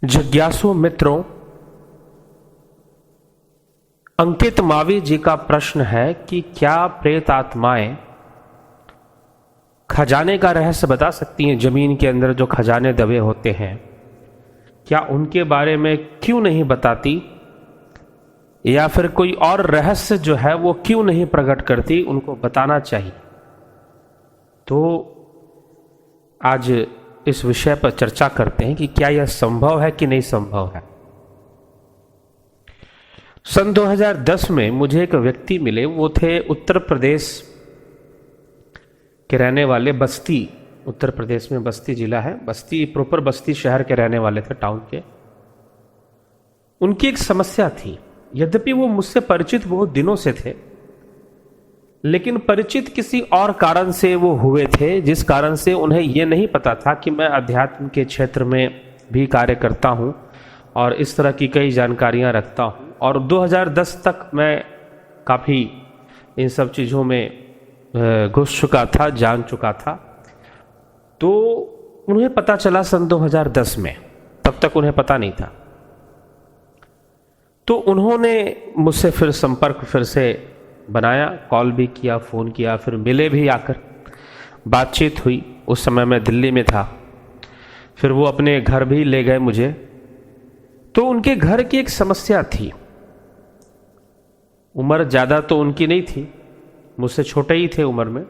जिज्ञासु मित्रों, अंकित मावी जी का प्रश्न है कि क्या प्रेत आत्माएं खजाने का रहस्य बता सकती हैं? जमीन के अंदर जो खजाने दबे होते हैं, क्या उनके बारे में क्यों नहीं बताती, या फिर कोई और रहस्य जो है वो क्यों नहीं प्रकट करती? उनको बताना चाहिए। तो आज इस विषय पर चर्चा करते हैं कि क्या यह संभव है कि नहीं संभव है। सन 2010 में मुझे एक व्यक्ति मिले। वो थे उत्तर प्रदेश के रहने वाले, बस्ती, उत्तर प्रदेश में बस्ती जिला है, बस्ती प्रॉपर बस्ती शहर के रहने वाले थे, टाउन के। उनकी एक समस्या थी। यद्यपि वो मुझसे परिचित बहुत दिनों से थे, लेकिन परिचित किसी और कारण से वो हुए थे, जिस कारण से उन्हें ये नहीं पता था कि मैं अध्यात्म के क्षेत्र में भी कार्य करता हूँ और इस तरह की कई जानकारियाँ रखता हूँ। और 2010 तक मैं काफ़ी इन सब चीज़ों में घुस चुका था, जान चुका था। तो उन्हें पता चला सन 2010 में, तब तक उन्हें पता नहीं था। तो उन्होंने मुझसे फिर संपर्क फिर से बनाया, कॉल भी किया, फ़ोन किया, फिर मिले भी आकर, बातचीत हुई। उस समय मैं दिल्ली में था। फिर वो अपने घर भी ले गए मुझे। तो उनके घर की एक समस्या थी। उम्र ज़्यादा तो उनकी नहीं थी, मुझसे छोटे ही थे उम्र में।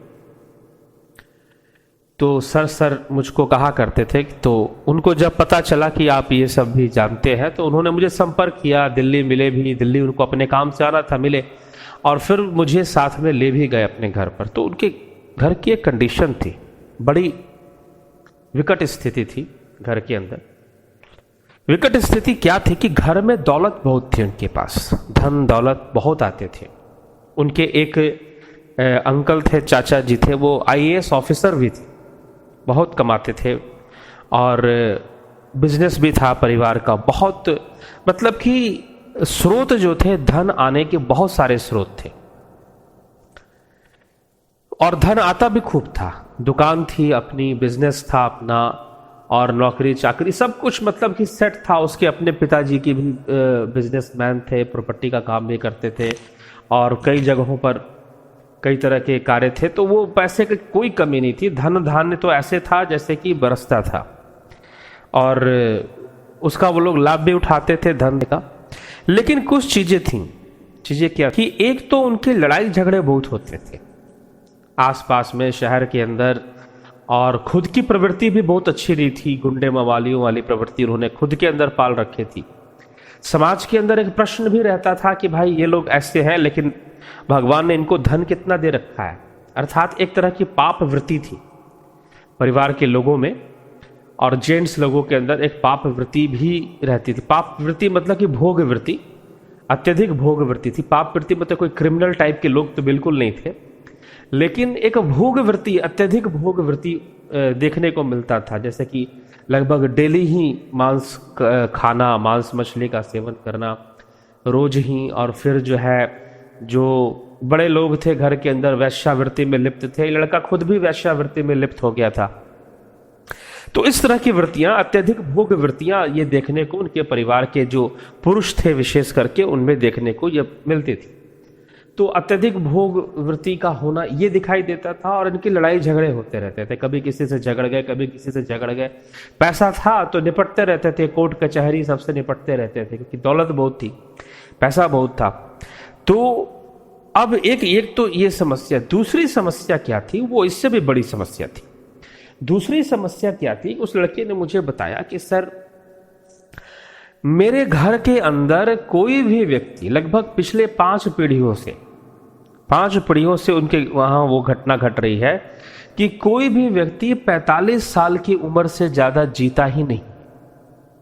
तो सर मुझको कहा करते थे। तो उनको जब पता चला कि आप ये सब भी जानते हैं, तो उन्होंने मुझे संपर्क किया, दिल्ली मिले भी। दिल्ली उनको अपने काम से आना था, मिले, और फिर मुझे साथ में ले भी गए अपने घर पर। तो उनके घर की एक कंडीशन थी, बड़ी विकट स्थिति थी घर के अंदर। विकट स्थिति क्या थी कि घर में दौलत बहुत थी उनके पास, धन दौलत बहुत आते थे। उनके एक अंकल थे, चाचा जी थे, वो आईएएस ऑफिसर भी थे, बहुत कमाते थे, और बिजनेस भी था परिवार का बहुत। मतलब कि स्रोत जो थे, धन आने के बहुत सारे स्रोत थे, और धन आता भी खूब था। दुकान थी अपनी, बिजनेस था अपना, और नौकरी चाकरी सब कुछ मतलब कि सेट था। उसके अपने पिताजी की भी बिजनेसमैन थे, प्रॉपर्टी का काम भी करते थे, और कई जगहों पर कई तरह के कार्य थे। तो वो पैसे की कोई कमी नहीं थी। धन धान्य तो ऐसे था जैसे कि बरसता था, और उसका वो लोग लाभ भी उठाते थे धन का। लेकिन कुछ चीज़ें थीं। चीज़ें क्या कि एक तो उनके लड़ाई झगड़े बहुत होते थे आसपास में, शहर के अंदर, और खुद की प्रवृत्ति भी बहुत अच्छी नहीं थी। गुंडे मवालियों वाली प्रवृत्ति उन्होंने खुद के अंदर पाल रखी थी। समाज के अंदर एक प्रश्न भी रहता था कि भाई ये लोग ऐसे हैं, लेकिन भगवान ने इनको धन कितना दे रखा है। अर्थात एक तरह की पाप वृत्ति थी परिवार के लोगों में, और जेंट्स लोगों के अंदर एक पाप वृत्ति भी रहती थी। पाप वृत्ति मतलब कि भोग वृत्ति, अत्यधिक भोग वृत्ति थी। पाप वृत्ति मतलब कोई क्रिमिनल टाइप के लोग तो बिल्कुल नहीं थे, लेकिन एक भोग वृत्ति, अत्यधिक भोग वृत्ति देखने को मिलता था। जैसे कि लगभग डेली ही मांस खाना, मांस मछली का सेवन करना रोज ही, और फिर जो है, जो बड़े लोग थे घर के अंदर वैश्यावृत्ति में लिप्त थे। लड़का खुद भी वैश्यावृत्ति में लिप्त हो गया था। तो इस तरह की वृत्तियां, अत्यधिक भोग वृत्तियां, ये देखने को उनके परिवार के जो पुरुष थे विशेष करके, उनमें देखने को ये मिलती थी। तो अत्यधिक भोग वृत्ति का होना ये दिखाई देता था, और इनकी लड़ाई झगड़े होते रहते थे। कभी किसी से झगड़ गए, कभी किसी से झगड़ गए। पैसा था तो निपटते रहते थे, कोर्ट कचहरी सबसे निपटते रहते थे, क्योंकि दौलत बहुत थी, पैसा बहुत था। तो अब एक तो ये समस्या। दूसरी समस्या क्या थी, वो इससे भी बड़ी समस्या थी। दूसरी समस्या क्या थी, उस लड़के ने मुझे बताया कि सर, मेरे घर के अंदर कोई भी व्यक्ति, लगभग पिछले 5 पीढ़ियों से उनके वहां वो घटना घट रही है कि कोई भी व्यक्ति 45 साल की उम्र से ज्यादा जीता ही नहीं।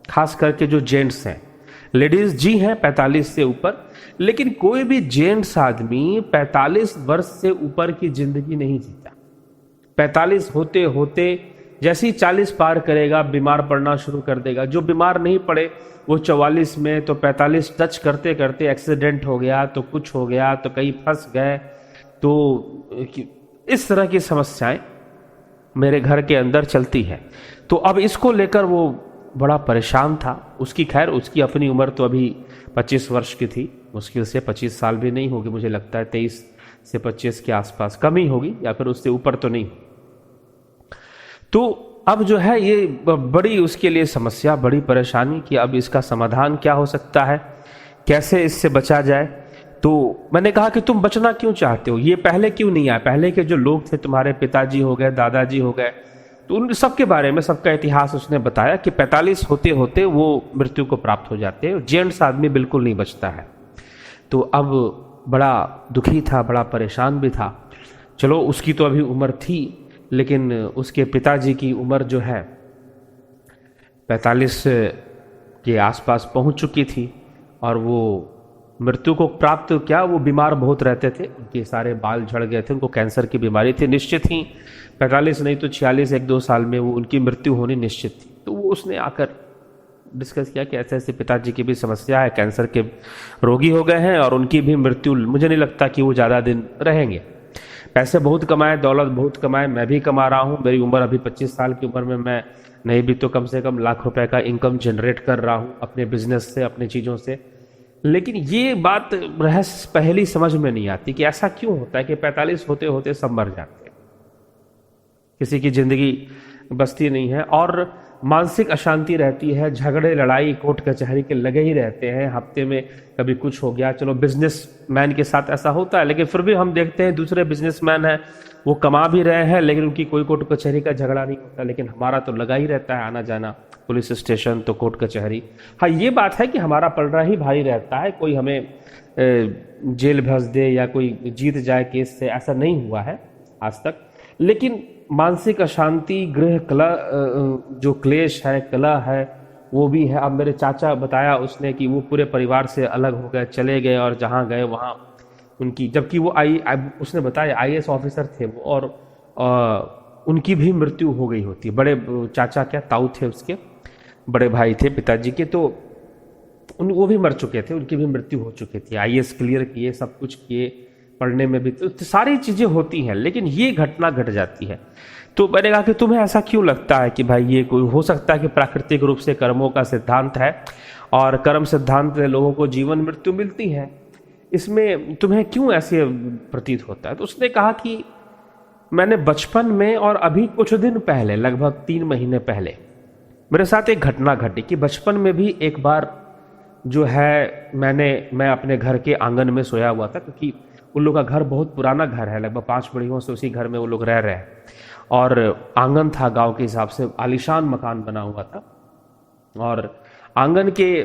खास करके जो जेंट्स हैं, लेडीज जी हैं 45 से ऊपर, लेकिन कोई भी जेंट्स आदमी 45 वर्ष से ऊपर की जिंदगी नहीं जीता। 45 होते होते जैसे ही 40 पार करेगा, बीमार पड़ना शुरू कर देगा। जो बीमार नहीं पड़े वो 44 में, तो 45 टच करते करते एक्सीडेंट हो गया, तो कुछ हो गया, तो कहीं फंस गए। तो इस तरह की समस्याएं मेरे घर के अंदर चलती है। तो अब इसको लेकर वो बड़ा परेशान था। उसकी खैर उसकी अपनी उम्र तो अभी 25 वर्ष की थी, मुश्किल से 25 साल भी नहीं होगी, मुझे लगता है 23 से 25 के आसपास, कम ही होगी या फिर उससे ऊपर तो नहीं। तो अब जो है ये बड़ी उसके लिए समस्या, बड़ी परेशानी कि अब इसका समाधान क्या हो सकता है, कैसे इससे बचा जाए। तो मैंने कहा कि तुम बचना क्यों चाहते हो, ये पहले क्यों नहीं आया, पहले के जो लोग थे, तुम्हारे पिताजी हो गए, दादाजी हो गए, तो उन सबके बारे में सबका इतिहास उसने बताया कि 45 होते होते वो मृत्यु को प्राप्त हो जाते हैं, जेंट्स आदमी बिल्कुल नहीं बचता है। तो अब बड़ा दुखी था, बड़ा परेशान भी था। चलो उसकी तो अभी उम्र थी, लेकिन उसके पिताजी की उम्र जो है 45 के आसपास पहुंच चुकी थी और वो मृत्यु को प्राप्त, क्या वो बीमार बहुत रहते थे, उनके सारे बाल झड़ गए थे, उनको कैंसर की बीमारी थी, निश्चित ही 45 नहीं तो 46 1-2 साल में वो उनकी मृत्यु होनी निश्चित थी। तो वो उसने आकर डिस्कस किया कि ऐसे ऐसे पिताजी की भी समस्या है, कैंसर के रोगी हो गए हैं और उनकी भी मृत्यु, मुझे नहीं लगता कि वो ज़्यादा दिन रहेंगे। पैसे बहुत कमाए, दौलत बहुत कमाए, मैं भी कमा रहा हूँ, मेरी उम्र अभी 25 साल की उम्र में मैं नहीं भी तो कम से कम लाख रुपए का इनकम जनरेट कर रहा हूँ अपने बिजनेस से, अपनी चीज़ों से। लेकिन ये बात रहस्य पहली समझ में नहीं आती कि ऐसा क्यों होता है कि 45 होते होते सब मर जाते हैं, किसी की जिंदगी बसती नहीं है और मानसिक अशांति रहती है, झगड़े लड़ाई कोर्ट कचहरी के लगे ही रहते हैं, हफ्ते में कभी कुछ हो गया। चलो बिजनेसमैन के साथ ऐसा होता है, लेकिन फिर भी हम देखते हैं दूसरे बिजनेसमैन हैं, वो कमा भी रहे हैं लेकिन उनकी कोई कोर्ट कचहरी का झगड़ा नहीं होता, लेकिन हमारा तो लगा ही रहता है आना जाना, पुलिस स्टेशन तो कोर्ट कचहरी। हाँ ये बात है कि हमारा पलड़ा ही भारी रहता है, कोई हमें जेल भेज दे या कोई जीत जाए केस से, ऐसा नहीं हुआ है आज तक। लेकिन मानसिक अशांति, गृह कला, जो क्लेश है, कला है, वो भी है। अब मेरे चाचा बताया उसने कि वो पूरे परिवार से अलग हो गए, चले गए और जहाँ गए वहाँ उनकी, जबकि वो उसने बताया IAS ऑफिसर थे वो, और उनकी भी मृत्यु हो गई होती है। बड़े चाचा क्या ताऊ थे, उसके बड़े भाई थे पिताजी के, तो वो भी मर चुके थे, उनकी भी मृत्यु हो चुकी थी। IAS क्लियर किए, सब कुछ किए, पढ़ने में भी तो सारी चीज़ें होती हैं, लेकिन ये घटना घट जाती है। तो मैंने कहा कि तुम्हें ऐसा क्यों लगता है कि भाई ये कोई हो सकता है कि प्राकृतिक रूप से कर्मों का सिद्धांत है और कर्म सिद्धांत में लोगों को जीवन मृत्यु मिलती है, इसमें तुम्हें क्यों ऐसे प्रतीत होता है। तो उसने कहा कि मैंने बचपन में और अभी कुछ दिन पहले, लगभग 3 महीने पहले मेरे साथ एक घटना घटी कि बचपन में भी एक बार जो है मैं अपने घर के आंगन में सोया हुआ था, क्योंकि उन लोगों का घर बहुत पुराना घर है, लगभग 5 पीढ़ियों से उसी घर में वो लोग रह रहे हैं, और आंगन था गांव के हिसाब से, आलीशान मकान बना हुआ था। और आंगन के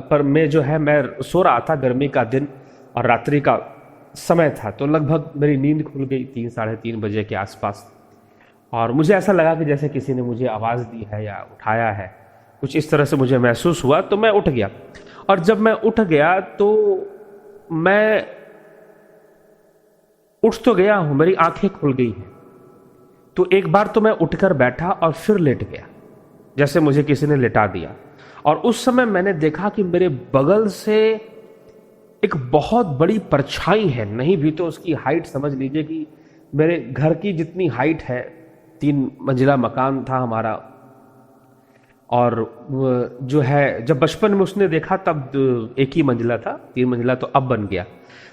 पर में जो है मैं सो रहा था, गर्मी का दिन और रात्रि का समय था, तो लगभग मेरी नींद खुल गई 3 साढ़े 3 बजे के आसपास, और मुझे ऐसा लगा कि जैसे किसी ने मुझे आवाज़ दी है या उठाया है, कुछ इस तरह से मुझे महसूस हुआ। तो मैं उठ गया, और जब मैं उठ गया तो मैं उठ तो गया हूं, मेरी आंखें खुल गई हैं। तो एक बार तो मैं उठकर बैठा और फिर लेट गया, जैसे मुझे किसी ने लेटा दिया। और उस समय मैंने देखा कि मेरे बगल से एक बहुत बड़ी परछाई है, नहीं भी तो उसकी हाइट समझ लीजिए कि मेरे घर की जितनी हाइट है, 3 मंजिला मकान था हमारा। और जो है जब बचपन में उसने देखा तब 1 ही मंजिला था, 3 मंजिला तो अब बन गया।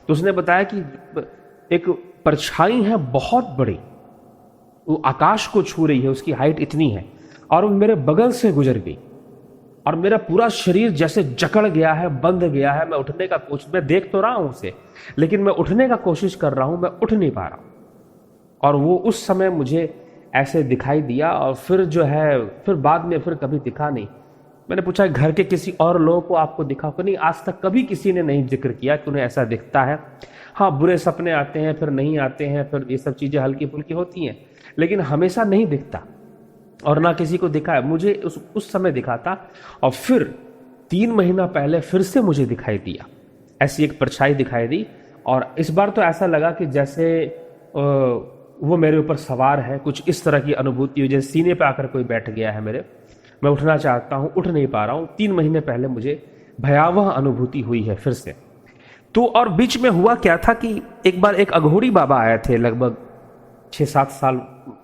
तो उसने बताया कि एक परछाई है बहुत बड़ी, वो आकाश को छू रही है, उसकी हाइट इतनी है, और वो मेरे बगल से गुजर गई और मेरा पूरा शरीर जैसे जकड़ गया है, बंध गया है। मैं उठने का मैं देख तो रहा हूं उसे, लेकिन मैं उठने का कोशिश कर रहा हूं, मैं उठ नहीं पा रहा हूं। और वो उस समय मुझे ऐसे दिखाई दिया, और फिर जो है फिर बाद में फिर कभी दिखा नहीं। मैंने पूछा घर के किसी और लोगों को आपको दिखा हो? नहीं, आज तक कभी किसी ने नहीं जिक्र किया कि उन्हें ऐसा दिखता है। हाँ, बुरे सपने आते हैं, फिर नहीं आते हैं, फिर ये सब चीज़ें हल्की फुल्की होती हैं, लेकिन हमेशा नहीं दिखता, और ना किसी को दिखा है। मुझे उस समय दिखा था, और फिर 3 महीना पहले फिर से मुझे दिखाई दिया, ऐसी एक परछाई दिखाई दी। और इस बार तो ऐसा लगा कि जैसे वो मेरे ऊपर सवार है, कुछ इस तरह की अनुभूति हुई, जैसे सीने पे आकर कोई बैठ गया है मेरे। मैं उठना चाहता हूँ, उठ नहीं पा रहा हूँ। 3 महीने पहले मुझे भयावह अनुभूति हुई है फिर से। तो और बीच में हुआ क्या था कि एक बार एक अघोरी बाबा आए थे, लगभग 6-7 साल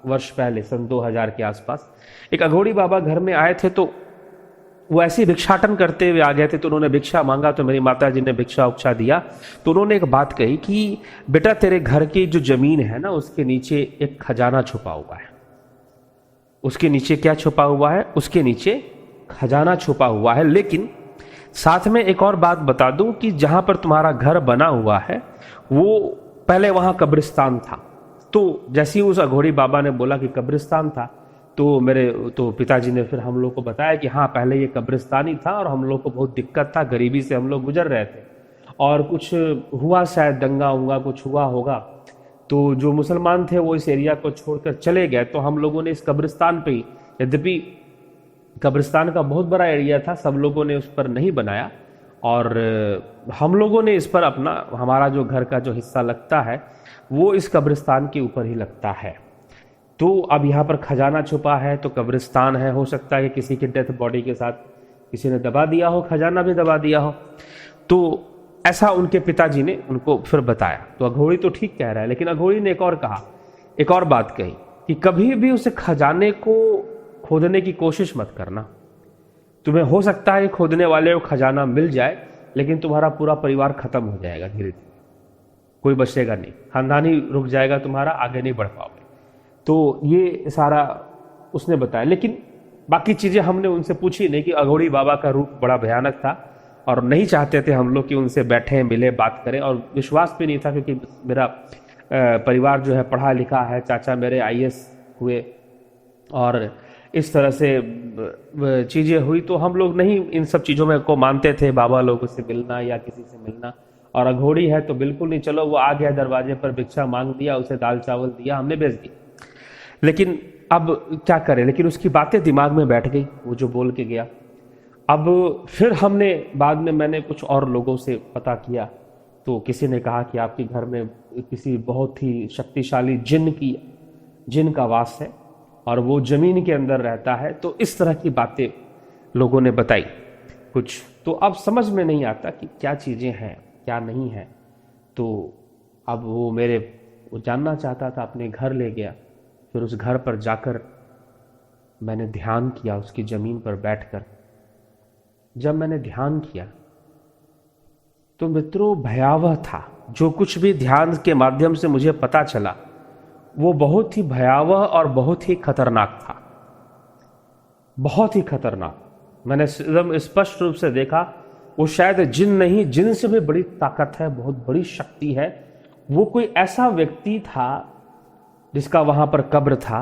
वर्ष पहले, सन 2000 के आसपास, एक अघोरी बाबा घर में आए थे। तो वो ऐसे ही भिक्षाटन करते हुए आ गए थे। तो उन्होंने भिक्षा मांगा, तो मेरी माता जी ने भिक्षा उक्षा दिया। तो उन्होंने एक बात कही कि बेटा, तेरे घर की जो जमीन है ना, उसके नीचे एक खजाना छुपा हुआ है। उसके नीचे क्या छुपा हुआ है? उसके नीचे खजाना छुपा हुआ है। लेकिन साथ में एक और बात बता दूं कि जहां पर तुम्हारा घर बना हुआ है, वो पहले वहां कब्रिस्तान था। तो जैसे ही उस अघोरी बाबा ने बोला कि कब्रिस्तान था, तो मेरे पिताजी ने फिर हम लोग को बताया कि हाँ, पहले ये कब्रिस्तान ही था और हम लोग को बहुत दिक्कत था, गरीबी से हम लोग गुजर रहे थे, और कुछ हुआ, शायद दंगा उंगा कुछ हुआ होगा। तो जो मुसलमान थे वो इस एरिया को छोड़कर चले गए। तो हम लोगों ने इस कब्रिस्तान पे, यद्यपि कब्रिस्तान का बहुत बड़ा एरिया था, सब लोगों ने उस पर नहीं बनाया, और हम लोगों ने इस पर अपना, हमारा जो घर का जो हिस्सा लगता है वो इस कब्रिस्तान के ऊपर ही लगता है। तो अब यहाँ पर खजाना छुपा है, तो कब्रिस्तान है, हो सकता है कि किसी की डेथ बॉडी के साथ किसी ने दबा दिया हो, खजाना भी दबा दिया हो। तो ऐसा उनके पिताजी ने उनको फिर बताया। तो अघोरी तो ठीक कह रहा है, लेकिन अघोरी ने एक और कहा, एक और बात कही कि कभी भी उस खजाने को खोदने की कोशिश मत करना। तुम्हें हो सकता है खोदने वाले को खजाना मिल जाए, लेकिन तुम्हारा पूरा परिवार खत्म हो जाएगा धीरे धीरे, कोई बचेगा नहीं, खानदान ही रुक जाएगा तुम्हारा, आगे नहीं बढ़ पाओगे। तो ये सारा उसने बताया। लेकिन बाकी चीज़ें हमने उनसे पूछी नहीं, कि अघोरी बाबा का रूप बड़ा भयानक था और नहीं चाहते थे हम लोग कि उनसे बैठें, मिले, बात करें, और विश्वास भी नहीं था, क्योंकि मेरा परिवार जो है पढ़ा लिखा है, चाचा मेरे IAS हुए, और इस तरह से चीज़ें हुई। तो हम लोग नहीं इन सब चीज़ों में को मानते थे, बाबा लोगों से मिलना या किसी से मिलना। और अघोरी है तो बिल्कुल नहीं, चलो वो आ गया दरवाजे पर, भिक्षा मांग दिया, उसे दाल चावल दिया, हमने भेज दिया। लेकिन अब क्या करें, लेकिन उसकी बातें दिमाग में बैठ गई, वो जो बोल के गया। अब फिर हमने बाद में, मैंने कुछ और लोगों से पता किया, तो किसी ने कहा कि आपके घर में किसी बहुत ही शक्तिशाली जिन का वास है और वो जमीन के अंदर रहता है। तो इस तरह की बातें लोगों ने बताई कुछ। तो अब समझ में नहीं आता कि क्या चीज़ें हैं क्या नहीं है। तो अब वो जानना चाहता था, अपने घर ले गया। फिर उस घर पर जाकर मैंने ध्यान किया, उसकी ज़मीन पर बैठकर जब मैंने ध्यान किया, तो मित्रों भयावह था। जो कुछ भी ध्यान के माध्यम से मुझे पता चला, वो बहुत ही भयावह और बहुत ही खतरनाक था, बहुत ही खतरनाक। मैंने एकदम स्पष्ट रूप से देखा, वो शायद जिन नहीं, जिन से भी बड़ी ताकत है, बहुत बड़ी शक्ति है। वो कोई ऐसा व्यक्ति था जिसका वहां पर कब्र था,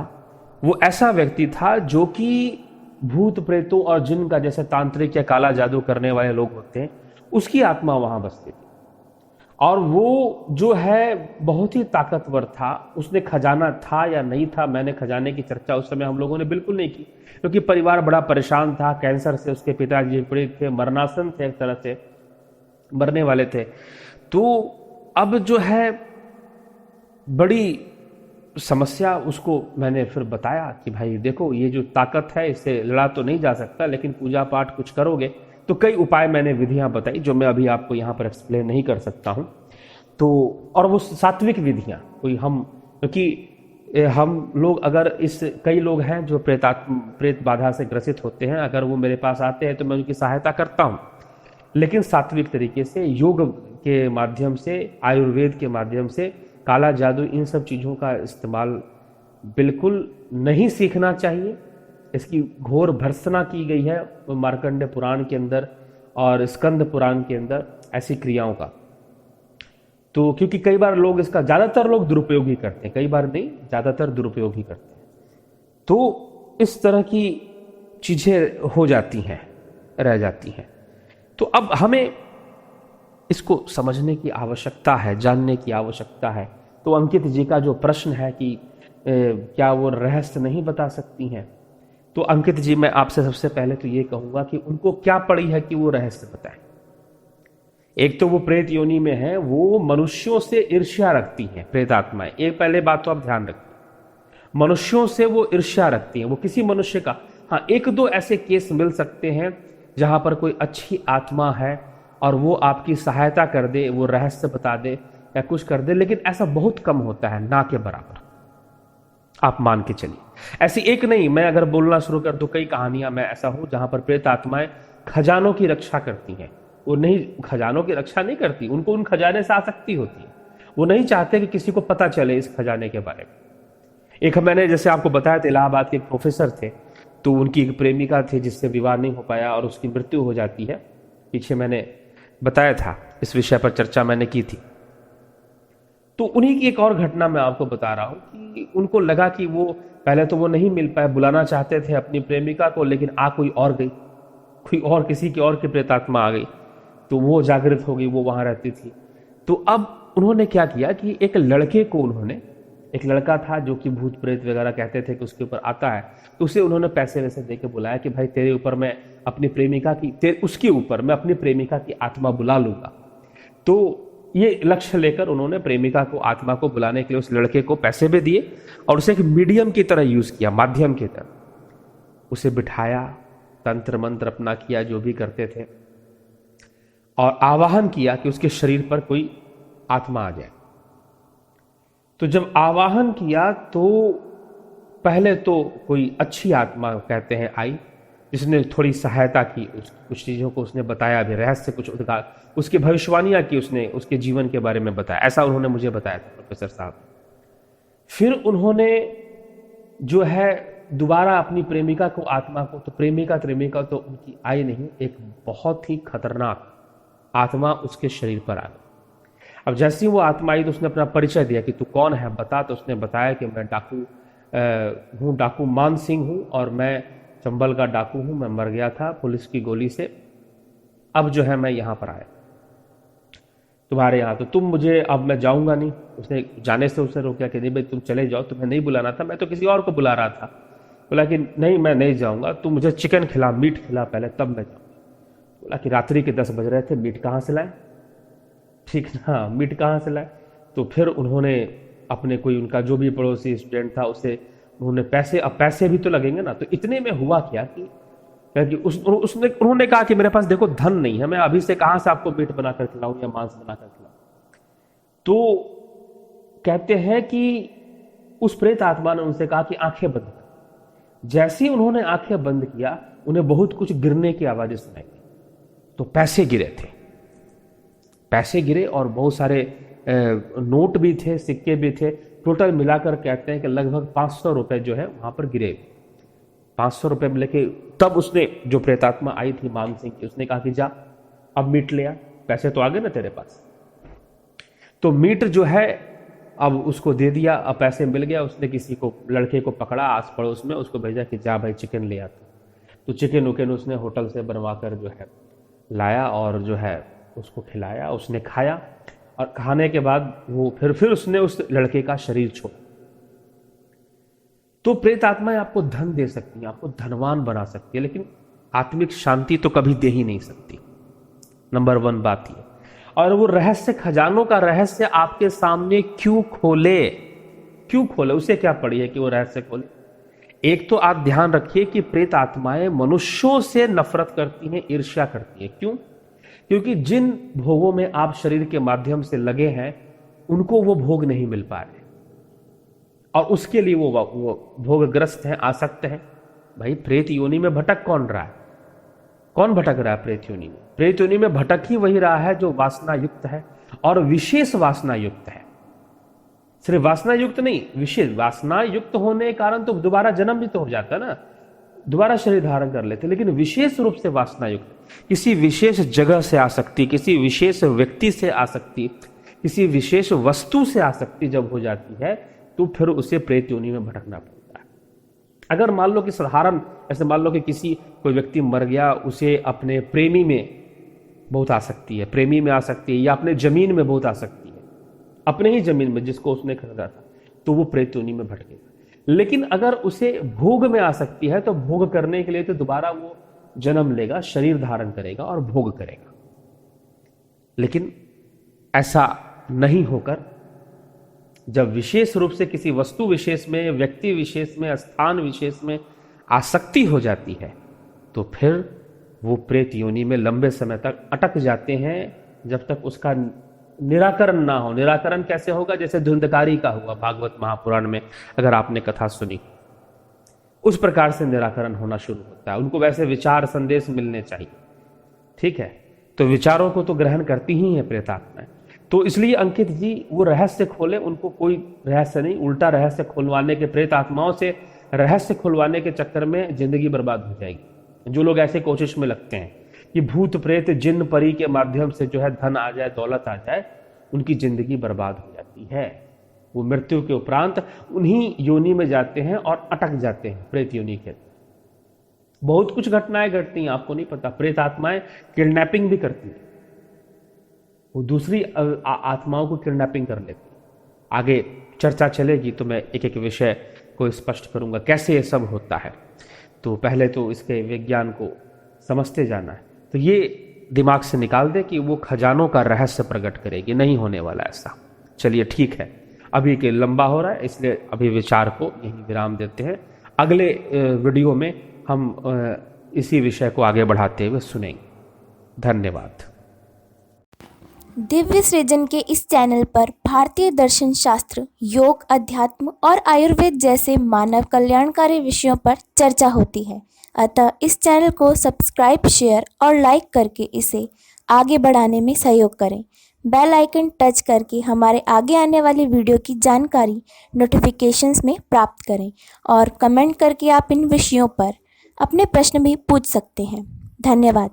वो ऐसा व्यक्ति था जो कि भूत प्रेतों और जिन का, जैसे तांत्रिक या काला जादू करने वाले लोग होते हैं, उसकी आत्मा वहां बसती थी। और वो जो है बहुत ही ताकतवर था। उसने खजाना था या नहीं था, मैंने खजाने की चर्चा उस समय हम लोगों ने बिल्कुल नहीं की, क्योंकि परिवार बड़ा परेशान था। कैंसर से उसके पिताजी पीड़ित थे, मरणासन थे, एक तरह से मरने वाले थे। तो अब जो है बड़ी समस्या, उसको मैंने फिर बताया कि भाई देखो, ये जो ताकत है इससे लड़ा तो नहीं जा सकता, लेकिन पूजा पाठ कुछ करोगे तो कई उपाय मैंने, विधियां बताई, जो मैं अभी आपको यहाँ पर एक्सप्लेन नहीं कर सकता हूँ। तो और वो सात्विक विधियां, कोई हम, क्योंकि हम लोग अगर कई लोग हैं जो प्रेत बाधा से ग्रसित होते हैं, अगर वो मेरे पास आते हैं तो मैं उनकी सहायता करता हूँ, लेकिन सात्विक तरीके से, योग के माध्यम से, आयुर्वेद के माध्यम से। काला जादू, इन सब चीज़ों का इस्तेमाल बिल्कुल नहीं सीखना चाहिए। इसकी घोर भर्त्सना की गई है मार्कंडेय पुराण के अंदर और स्कंद पुराण के अंदर, ऐसी क्रियाओं का। तो क्योंकि कई बार लोग इसका, ज़्यादातर लोग दुरुपयोग ही करते हैं, कई बार नहीं, ज़्यादातर दुरुपयोग ही करते हैं। तो इस तरह की चीज़ें हो जाती हैं, रह जाती हैं। तो अब हमें इसको समझने की आवश्यकता है, जानने की आवश्यकता है। तो अंकित जी का जो प्रश्न है कि क्या वो रहस्य नहीं बता सकती हैं, तो अंकित जी, मैं आपसे सबसे पहले तो ये कहूँगा कि उनको क्या पड़ी है कि वो रहस्य बताएं। एक तो वो प्रेत योनि में है, वो मनुष्यों से ईर्ष्या रखती हैं प्रेत आत्माएं। एक पहले बात तो आप ध्यान रखिए, मनुष्यों से वो ईर्ष्या रखती हैं। वो किसी मनुष्य का, हाँ, एक दो ऐसे केस मिल सकते हैं जहां पर कोई अच्छी आत्मा है और वो आपकी सहायता कर दे, वो रहस्य बता दे या कुछ कर दे, लेकिन ऐसा बहुत कम होता है, ना के बराबर। आप मान के चलिए। ऐसी एक नहीं, मैं अगर बोलना शुरू कर दूं कई कहानियां मैं ऐसा हूं जहां पर प्रेत आत्माएं खजानों की रक्षा करती हैं। वो नहीं, खजानों की रक्षा नहीं करती, उनको उन खजाने से आसक्ति होती है। वो नहीं चाहते कि किसी को पता चले इस खजाने के बारे में। एक मैंने जैसे आपको बताया था, इलाहाबाद के एक प्रोफेसर थे, तो उनकी एक प्रेमिका थी जिससे विवाह नहीं हो पाया और उसकी मृत्यु हो जाती है। पीछे मैंने बताया था, इस विषय पर चर्चा मैंने की थी। तो उन्हीं की एक और घटना मैं आपको बता रहा हूं कि उनको लगा कि वो पहले तो वो नहीं मिल पाए, बुलाना चाहते थे अपनी प्रेमिका को, लेकिन आ कोई और गई, कोई और किसी की और की प्रेतात्मा आ गई, तो वो जागृत हो गई, वो वहां रहती थी। तो अब उन्होंने क्या किया कि एक लड़के को उन्होंने, एक लड़का था जो कि भूत प्रेत वगैरह कहते थे कि उसके ऊपर आता है, तो उसे उन्होंने पैसे वैसे दे के बुलाया कि भाई तेरे ऊपर मैं अपनी प्रेमिका की, उसके ऊपर मैं अपनी प्रेमिका की आत्मा बुला लूंगा। तो ये लक्ष्य लेकर उन्होंने प्रेमिका को, आत्मा को बुलाने के लिए उस लड़के को पैसे भी दिए और उसे एक मीडियम की तरह यूज किया, माध्यम की तरह उसे बिठाया, तंत्र मंत्र अपना किया जो भी करते थे, और आवाहन किया कि उसके शरीर पर कोई आत्मा आ जाए। तो जब आवाहन किया तो पहले तो कोई अच्छी आत्मा कहते हैं आई, जिसने थोड़ी सहायता की, कुछ चीज़ों को उसने बताया भी, रहस्य कुछ उद्गार, उसकी भविष्यवाणियां की उसने, उसके जीवन के बारे में बताया, ऐसा उन्होंने मुझे बताया था प्रोफेसर साहब। फिर उन्होंने जो है दोबारा अपनी प्रेमिका को, आत्मा को, तो प्रेमिका तो उनकी आई नहीं, एक बहुत ही खतरनाक आत्मा उसके शरीर पर आ गई। अब जैसे ही वो आत्मा आई तो उसने अपना परिचय दिया कि तू कौन है बता। तो उसने बताया कि मैं डाकू हूँ, डाकू मान सिंह हूँ, और मैं चंबल का डाकू हूँ, मैं मर गया था पुलिस की गोली से, अब जो है मैं यहाँ पर आया तुम्हारे यहाँ, तो तुम मुझे, अब मैं जाऊँगा नहीं। उसने जाने से उसे रोका कि नहीं भाई तुम चले जाओ, तुम्हें नहीं बुलाना था, मैं तो किसी और को बुला रहा था। बोला कि नहीं मैं नहीं जाऊँगा, तुम मुझे चिकन खिला, मीट खिला पहले, तब मैं जाऊँगा। बोला कि रात्रि के 10 बज रहे थे, मीट कहाँ से लाए, ठीक ना, मीट कहाँ से लाए। तो फिर उन्होंने अपने कोई उनका जो भी पड़ोसी स्टूडेंट था उसे उन्होंने पैसे, अब पैसे भी तो लगेंगे ना। तो इतने में हुआ क्या कि उन्होंने कहा कि मेरे पास देखो धन नहीं है, मैं अभी से कहां से आपको मीट बनाकर खिलाऊं या मांस बनाकर खिलाऊं। तो कहते हैं कि उस प्रेत आत्मा ने उनसे कहा कि आंखें बंद कर। जैसे ही उन्होंने आंखें बंद किया, उन्हें बहुत कुछ गिरने की आवाजें सुनाई दी। तो पैसे गिरे थे, पैसे गिरे और बहुत सारे नोट भी थे, सिक्के भी थे। टोटल मिलाकर कहते हैं कि लगभग 500 रुपए जो है वहां पर गिरे। 500 रुपए में लेके तब उसने, जो प्रेतात्मा आई थी मान सिंह की, उसने कहा कि जा अब मीट ले आ, पैसे तो आ गए ना तेरे पास। तो मीट जो है अब उसको दे दिया, अब पैसे मिल गया। उसने किसी को, लड़के को पकड़ा आस पड़ोस में, उसको भेजा कि जा भाई चिकन ले आ। तो चिकन उकन उसने होटल से बनवा कर जो है लाया और जो है उसको खिलाया, उसने खाया, और खाने के बाद वो फिर उसने उस लड़के का शरीर छोड़ा। तो प्रेत आत्माएं आपको धन दे सकती हैं, आपको धनवान बना सकती है, लेकिन आत्मिक शांति तो कभी दे ही नहीं सकती। नंबर 1 बात ये। और वो रहस्य, खजानों का रहस्य आपके सामने क्यों खोले, क्यों खोले, उसे क्या पड़ी है कि वो रहस्य खोले। एक तो आप ध्यान रखिए कि प्रेत आत्माएं मनुष्यों से नफरत करती हैं, ईर्ष्या करती हैं। क्यों? क्योंकि जिन भोगों में आप शरीर के माध्यम से लगे हैं उनको वो भोग नहीं मिल पा रहे, और उसके लिए वो भोगग्रस्त हैं, आसक्त हैं। भाई प्रेत योनि में भटक कौन रहा है? कौन भटक रहा है प्रेत योनि में? प्रेत योनि में भटक ही वही रहा है जो वासना युक्त है, और विशेष वासना युक्त है। सिर्फ वासना युक्त नहीं, विशेष वासना युक्त होने के कारण तो दोबारा जन्म भी तो हो जाता ना, दोबारा शरीर धारण कर लेते। लेकिन विशेष रूप से वासना युक्त, किसी विशेष जगह से आसक्ति, किसी विशेष व्यक्ति से आसक्ति, किसी विशेष वस्तु से आसक्ति जब हो जाती है तो फिर उसे प्रेत योनि में भटकना पड़ता है। अगर मान लो कि साधारण, ऐसे मान लो कि कोई व्यक्ति मर गया, उसे अपने प्रेमी में बहुत आसक्ति है, प्रेमी में आसक्ति है, या अपने जमीन में बहुत आसक्ति है, अपने ही जमीन में जिसको उसने खरीदा था, तो वो प्रेत योनि में भटकेगा। लेकिन अगर उसे भोग में आसक्ति है तो भोग करने के लिए तो दोबारा वो जन्म लेगा, शरीर धारण करेगा और भोग करेगा। लेकिन ऐसा नहीं होकर जब विशेष रूप से किसी वस्तु विशेष में, व्यक्ति विशेष में, स्थान विशेष में आसक्ति हो जाती है तो फिर वो प्रेत योनि में लंबे समय तक अटक जाते हैं, जब तक उसका निराकरण ना हो। निराकरण कैसे होगा? जैसे धुंधकारी का हुआ भागवत महापुराण में, अगर आपने कथा सुनी, उस प्रकार से निराकरण होना शुरू होता है। उनको वैसे विचार संदेश मिलने चाहिए, ठीक है। तो विचारों को तो ग्रहण करती ही है प्रेतात्माएं। तो इसलिए अंकित जी वो रहस्य खोले, उनको कोई रहस्य नहीं, उल्टा रहस्य खुलवाने के, प्रेत आत्माओं से रहस्य खुलवाने के चक्कर में जिंदगी बर्बाद हो जाएगी। जो लोग ऐसे कोशिश में लगते हैं कि भूत प्रेत जिन परी के माध्यम से जो है धन आ जाए, दौलत आ जाए, उनकी जिंदगी बर्बाद हो जाती है। वो मृत्यु के उपरांत उन्हीं योनि में जाते हैं और अटक जाते हैं, प्रेत योनि के। बहुत कुछ घटनाएं घटती हैं, आपको नहीं पता। प्रेत आत्माएं किडनैपिंग भी करती हैं, वो दूसरी आत्माओं को किडनैपिंग कर लेती हैं। आगे चर्चा चलेगी तो मैं एक एक विषय को स्पष्ट करूंगा कैसे ये सब होता है। तो पहले तो इसके विज्ञान को समझते जाना है। तो ये दिमाग से निकाल दे कि वो खजानों का रहस्य प्रकट करेगी, नहीं होने वाला ऐसा। चलिए ठीक है, अभी के लंबा हो रहा है, इसलिए अभी विचार को यहीं विराम देते हैं। अगले वीडियो में हम इसी विषय को आगे बढ़ाते हुए सुनेंगे। धन्यवाद। दिव्य सृजन के इस चैनल पर भारतीय दर्शन शास्त्र, योग, अध्यात्म और आयुर्वेद जैसे मानव कल्याणकारी विषयों पर चर्चा होती है। अतः इस चैनल को सब्सक्राइब, शेयर और लाइक करके इसे आगे बढ़ाने में सहयोग करें। बेल आइकन टच करके हमारे आगे आने वाली वीडियो की जानकारी नोटिफिकेशंस में प्राप्त करें और कमेंट करके आप इन विषयों पर अपने प्रश्न भी पूछ सकते हैं। धन्यवाद।